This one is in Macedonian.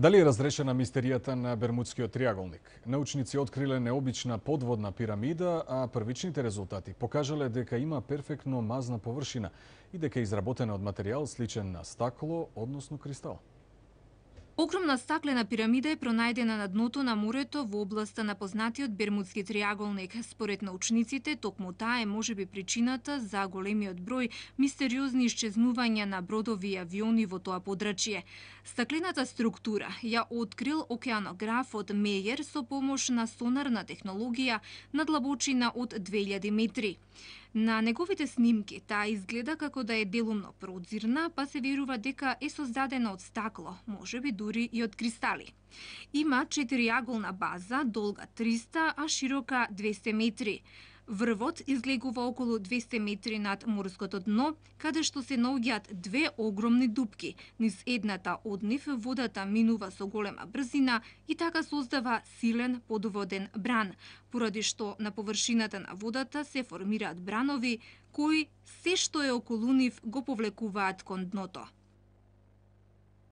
Дали е разрешена мистеријата на Бермудскиот триаголник? Научници откриле необична подводна пирамида, а првичните резултати покажале дека има перфектно мазна површина и дека е изработена од материјал сличен на стакло, односно кристал. Огромна стаклена пирамида е пронајдена на дното на морето во областа на познатиот Бермудски триаголник. Според научниците, токму таа е можеби причината за големиот број мистериозни исчезнувања на бродови и авиони во тоа подрачје. Стаклената структура ја открил океанографот Мејер со помош на сонарна технологија на длабочина од 2000 метри. На неговите снимки таа изгледа како да е делумно прозирна, па се верува дека е создадена од стакло, можеби дури и од кристали. Има 4-аголна база, долга 300, а широка 200 метри. Врвот излегува околу 200 метри над морското дно, каде што се наоѓаат две огромни дупки. Низ едната од нив водата минува со голема брзина и така создава силен подводен бран, поради што на површината на водата се формираат бранови кои се што е околу нив го повлекуваат кон дното.